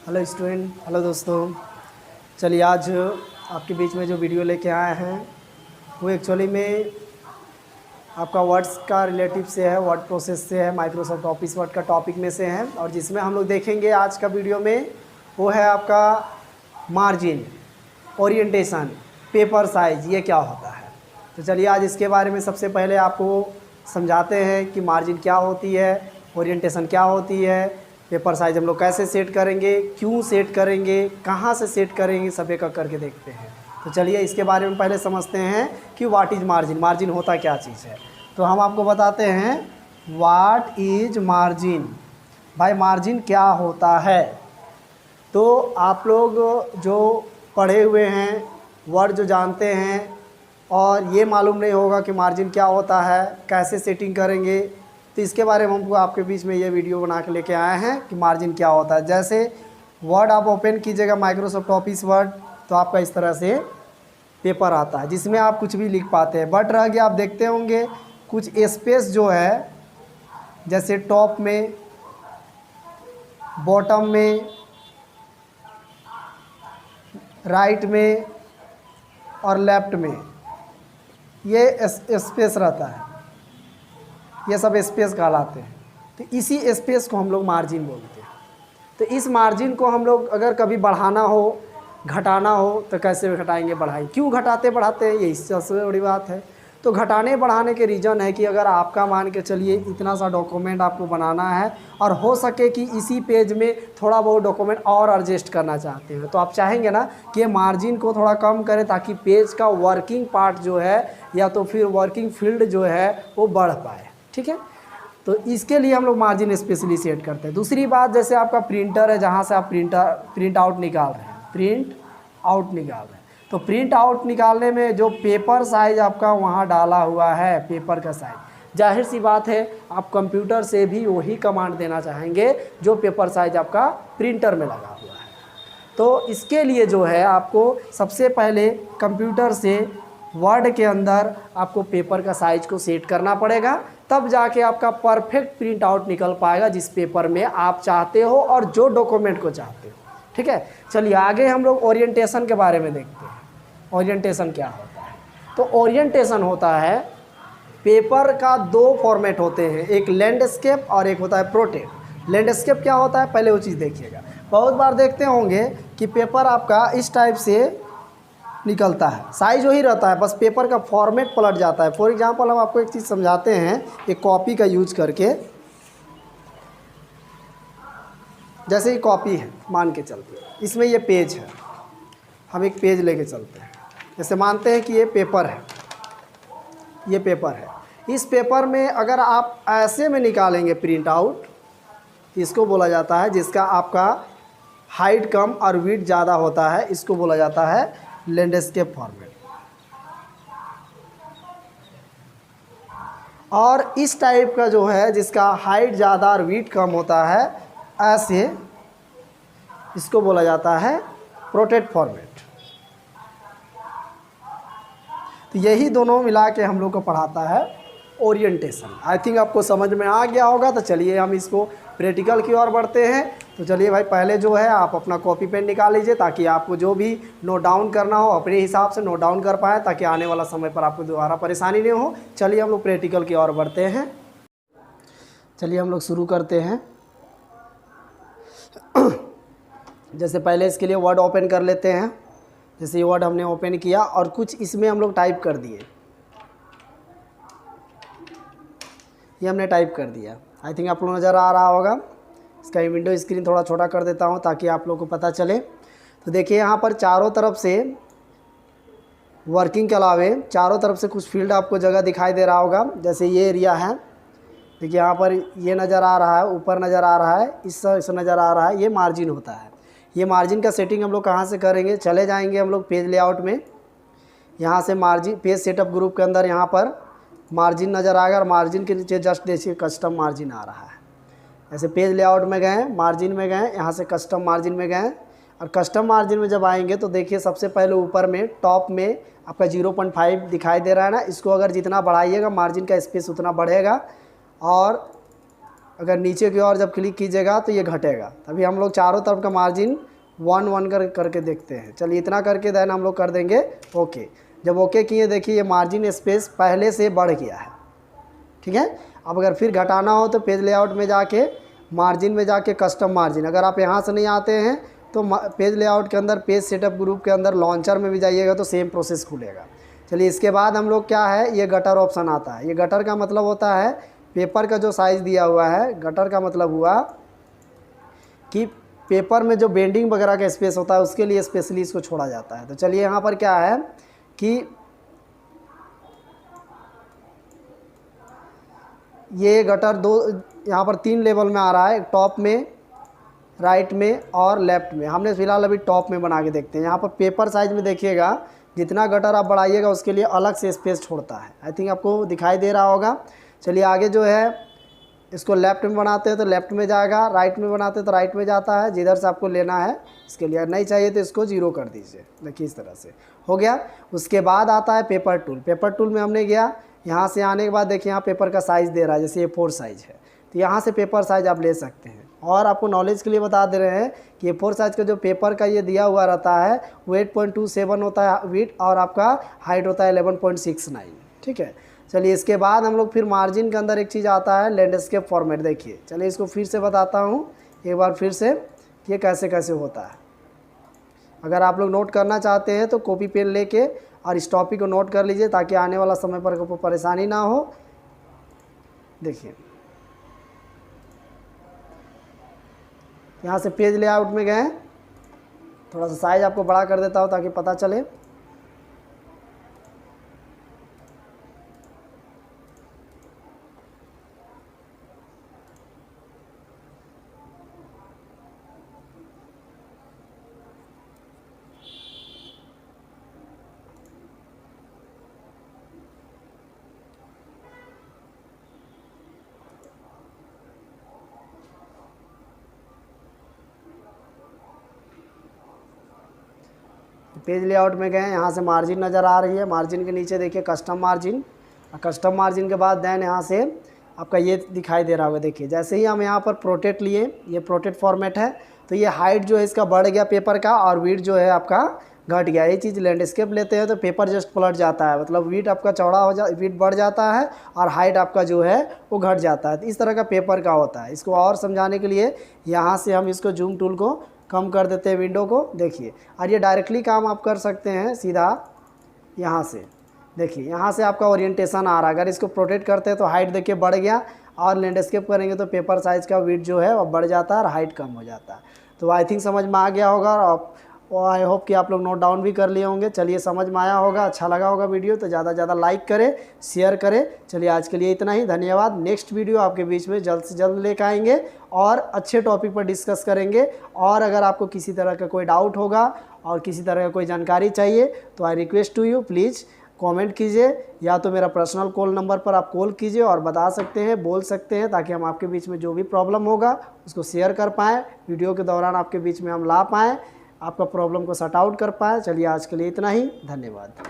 Hello student, hello दोस्तों। चलिए आज आपके बीच में जो वीडियो लेके आए हैं वो एक्चुअली में आपका वर्ड्स का रिलेटिव से है, वर्ड प्रोसेस से है, माइक्रोसॉफ्ट ऑफिस वर्ड का टॉपिक में से है। और जिसमें हम लोग देखेंगे आज का वीडियो में वो है आपका मार्जिन, ओरिएंटेशन, पेपर साइज, ये क्या होता है। तो चलिए आज इसके बारे में सबसे पहले आपको समझाते हैं कि मार्जिन क्या होती है, ओरिएंटेशन क्या होती है, पेपर साइज हम लोग कैसे सेट करेंगे, क्यों सेट करेंगे, कहाँ से सेट करेंगे, सब एक करके देखते हैं। तो चलिए इसके बारे में पहले समझते हैं कि व्हाट इज़ मार्जिन, मार्जिन होता क्या चीज़ है। तो हम आपको बताते हैं व्हाट इज़ मार्जिन। भाई मार्जिन क्या होता है। तो आप लोग जो पढ़े हुए हैं, वर्ड जो जानते हैं और ये मालूम नहीं होगा कि मार्जिन क्या होता है, कैसे सेटिंग करेंगे, तो इसके बारे में हमको आपके बीच में ये वीडियो बना के लेके आए हैं कि मार्जिन क्या होता है। जैसे वर्ड आप ओपन कीजिएगा माइक्रोसॉफ्ट ऑफिस वर्ड, तो आपका इस तरह से पेपर आता है जिसमें आप कुछ भी लिख पाते हैं। बट रह गया, आप देखते होंगे कुछ स्पेस जो है, जैसे टॉप में, बॉटम में, राइट में और लेफ्ट में, ये स्पेस रहता है, ये सब स्पेस कहलाते हैं। तो इसी स्पेस को हम लोग मार्जिन बोलते हैं। तो इस मार्जिन को हम लोग अगर कभी बढ़ाना हो, घटाना हो, तो कैसे घटाएंगे, बढ़ाएंगे, क्यों घटाते बढ़ाते हैं, यही सबसे बड़ी बात है। तो घटाने बढ़ाने के रीज़न है कि अगर आपका मान के चलिए इतना सा डॉक्यूमेंट आपको बनाना है और हो सके कि इसी पेज में थोड़ा बहुत डॉक्यूमेंट और एडजस्ट करना चाहते हैं, तो आप चाहेंगे ना कि ये मार्जिन को थोड़ा कम करें ताकि पेज का वर्किंग पार्ट जो है या तो फिर वर्किंग फील्ड जो है वो बढ़ पाए। ठीक है, तो इसके लिए हम लोग मार्जिन स्पेशली सेट करते हैं। दूसरी बात, जैसे आपका प्रिंटर है, जहाँ से आप प्रिंट आउट निकाल रहे हैं, प्रिंट आउट निकाल रहे हैं, तो प्रिंट आउट निकालने में जो पेपर साइज आपका वहाँ डाला हुआ है, पेपर का साइज, जाहिर सी बात है आप कंप्यूटर से भी वही कमांड देना चाहेंगे जो पेपर साइज आपका प्रिंटर में लगा हुआ है। तो इसके लिए जो है आपको सबसे पहले कंप्यूटर से वर्ड के अंदर आपको पेपर का साइज को सेट करना पड़ेगा, तब जाके आपका परफेक्ट प्रिंट आउट निकल पाएगा जिस पेपर में आप चाहते हो और जो डॉक्यूमेंट को चाहते हो। ठीक है, चलिए आगे हम लोग ओरिएंटेशन के बारे में देखते हैं। ओरिएंटेशन क्या होता है। तो ओरिएंटेशन होता है, पेपर का दो फॉर्मेट होते हैं, एक लैंडस्केप और एक होता है प्रोटेक्ट। लैंडस्केप क्या होता है, पहले वो चीज़ देखिएगा। बहुत बार देखते होंगे कि पेपर आपका इस टाइप से निकलता है, साइज वही रहता है, बस पेपर का फॉर्मेट पलट जाता है। फॉर एग्जांपल हम आपको एक चीज़ समझाते हैं एक कॉपी का यूज करके। जैसे ये कॉपी है, मान के चलते हैं इसमें ये पेज है, हम एक पेज लेके चलते हैं। जैसे मानते हैं कि ये पेपर है, ये पेपर है। इस पेपर में अगर आप ऐसे में निकालेंगे प्रिंट आउट, इसको बोला जाता है, जिसका आपका हाइट कम और विड्थ ज़्यादा होता है, इसको बोला जाता है लैंडस्केप फॉर्मेट। और इस टाइप का जो है जिसका हाइट ज़्यादा और विड्थ कम होता है, ऐसे इसको बोला जाता है प्रोटेक्ट फॉर्मेट। तो यही दोनों मिला के हम लोग को पढ़ाता है ओरिएंटेशन। आई थिंक आपको समझ में आ गया होगा। तो चलिए हम इसको प्रैक्टिकल की ओर बढ़ते हैं। तो चलिए भाई, पहले जो है आप अपना कॉपी पेन निकाल लीजिए ताकि आपको जो भी नोट डाउन करना हो अपने हिसाब से नोट डाउन कर पाएँ, ताकि आने वाला समय पर आपको दोबारा परेशानी नहीं हो। चलिए हम लोग प्रैक्टिकल की ओर बढ़ते हैं। चलिए हम लोग शुरू करते हैं। जैसे पहले इसके लिए वर्ड ओपन कर लेते हैं। जैसे ये वर्ड हमने ओपन किया और कुछ इसमें हम लोग टाइप कर दिए, ये हमने टाइप कर दिया। आई थिंक आप लोग नज़र आ रहा होगा। इसका विंडो स्क्रीन थोड़ा छोटा कर देता हूँ ताकि आप लोगों को पता चले। तो देखिए यहाँ पर चारों तरफ से वर्किंग के अलावे चारों तरफ से कुछ फील्ड आपको जगह दिखाई दे रहा होगा। जैसे ये एरिया है, देखिए यहाँ पर ये नज़र आ रहा है, ऊपर नज़र आ रहा है, इस नज़र आ रहा है, ये मार्जिन होता है। ये मार्जिन का सेटिंग हम लोग कहाँ से करेंगे, चले जाएंगे हम लोग पेज लेआउट में। यहाँ से मार्जिन, पेज सेटअप ग्रुप के अंदर यहाँ पर मार्जिन नज़र आएगा और मार्जिन के नीचे जस्ट देखिए कस्टम मार्जिन आ रहा है। ऐसे पेज लेआउट में गए, मार्जिन में गए, यहाँ से कस्टम मार्जिन में गए और कस्टम मार्जिन में जब आएंगे तो देखिए सबसे पहले ऊपर में टॉप में आपका 0.5 दिखाई दे रहा है ना। इसको अगर जितना बढ़ाइएगा मार्जिन का स्पेस उतना बढ़ेगा और अगर नीचे की ओर जब क्लिक कीजिएगा तो ये घटेगा। तभी हम लोग चारों तरफ का मार्जिन 1 1 करके देखते हैं। चलिए इतना करके देन हम लोग कर देंगे ओके। जब ओके किए देखिए ये मार्जिन स्पेस पहले से बढ़ गया है, ठीक है। अब अगर फिर घटाना हो तो पेज लेआउट में जाके मार्जिन में जाके कस्टम मार्जिन, अगर आप यहाँ से नहीं आते हैं तो पेज लेआउट के अंदर पेज सेटअप ग्रुप के अंदर लॉन्चर में भी जाइएगा तो सेम प्रोसेस खुलेगा। चलिए इसके बाद हम लोग क्या है, ये गटर ऑप्शन आता है। ये गटर का मतलब होता है पेपर का जो साइज़ दिया हुआ है। गटर का मतलब हुआ कि पेपर में जो बेंडिंग वगैरह का स्पेस होता है उसके लिए स्पेशली इसको छोड़ा जाता है। तो चलिए यहाँ पर क्या है कि ये गटर यहाँ पर 3 लेवल में आ रहा है, टॉप में, राइट में और लेफ्ट में। हमने फिलहाल अभी टॉप में बना के देखते हैं। यहाँ पर पेपर साइज में देखिएगा जितना गटर आप बढ़ाइएगा उसके लिए अलग से स्पेस छोड़ता है। आई थिंक आपको दिखाई दे रहा होगा। चलिए आगे जो है इसको लेफ़्ट में बनाते हैं तो लेफ़्ट में जाएगा, राइट में बनाते हैं तो राइट में जाता है, जिधर से आपको लेना है इसके लिए। नहीं चाहिए तो इसको 0 कर दीजिए। देखिए इस तरह से हो गया। उसके बाद आता है पेपर टूल। पेपर टूल में हमने गया, यहाँ से आने के बाद देखिए यहाँ पेपर का साइज़ दे रहा है, जैसे ये 4 साइज़ है तो यहाँ से पेपर साइज़ आप ले सकते हैं। और आपको नॉलेज के लिए बता दे रहे हैं कि ये 4 साइज़ का जो पेपर का ये दिया हुआ रहता है वो 8.27 होता है विड्थ और आपका हाइट होता है 11.69, ठीक है। चलिए इसके बाद हम लोग फिर मार्जिन के अंदर एक चीज़ आता है लैंडस्केप फॉर्मेट। देखिए चलिए इसको फिर से बताता हूँ एक बार फिर से ये कैसे कैसे होता है। अगर आप लोग नोट करना चाहते हैं तो कॉपी पेन लेके और इस टॉपिक को नोट कर लीजिए ताकि आने वाला समय पर आपको परेशानी ना हो। देखिए यहाँ से पेज लेआउट में गए, थोड़ा सा साइज आपको बड़ा कर देता हूँ ताकि पता चले। पेज लेआउट में गए, यहाँ से मार्जिन नज़र आ रही है। मार्जिन के नीचे देखिए कस्टम मार्जिन, और कस्टम मार्जिन के बाद देन यहाँ से आपका ये दिखाई दे रहा होगा। देखिए जैसे ही हम यहाँ पर प्रोटेक्ट लिए, ये प्रोटेक्ट फॉर्मेट है तो ये हाइट जो है इसका बढ़ गया पेपर का और विड्थ जो है आपका घट गया। ये चीज़ लैंडस्केप लेते हैं तो पेपर जस्ट पलट जाता है, मतलब विड्थ आपका चौड़ा हो विड्थ बढ़ जाता है और हाइट आपका जो है वो घट जाता है। तो इस तरह का पेपर का होता है। इसको और समझाने के लिए यहाँ से हम इसको जूम टूल को कम कर देते हैं विंडो को। देखिए और ये डायरेक्टली काम आप कर सकते हैं सीधा यहाँ से। देखिए यहाँ से आपका ओरिएंटेशन आ रहा है। अगर इसको प्रोटेक्ट करते हैं तो हाइट देखिए बढ़ गया और लैंडस्केप करेंगे तो पेपर साइज़ का विड्थ जो है वो बढ़ जाता है और हाइट कम हो जाता है। तो आई थिंक समझ में आ गया होगा और आई होप कि आप लोग नोट डाउन भी कर लिए होंगे। चलिए समझ में आया होगा, अच्छा लगा होगा वीडियो तो ज़्यादा से ज़्यादा लाइक करें, शेयर करें। चलिए आज के लिए इतना ही, धन्यवाद। नेक्स्ट वीडियो आपके बीच में जल्द से जल्द लेकर आएंगे और अच्छे टॉपिक पर डिस्कस करेंगे। और अगर आपको किसी तरह का कोई डाउट होगा और किसी तरह का कोई जानकारी चाहिए तो I request to you please comment कीजिए या तो मेरा पर्सनल कॉल नंबर पर आप कॉल कीजिए और बता सकते हैं, बोल सकते हैं, ताकि हम आपके बीच में जो भी प्रॉब्लम होगा उसको शेयर कर पाएँ, वीडियो के दौरान आपके बीच में हम ला पाएँ, आपका प्रॉब्लम को सॉर्ट आउट कर पाएँ। चलिए आज के लिए इतना ही, धन्यवाद।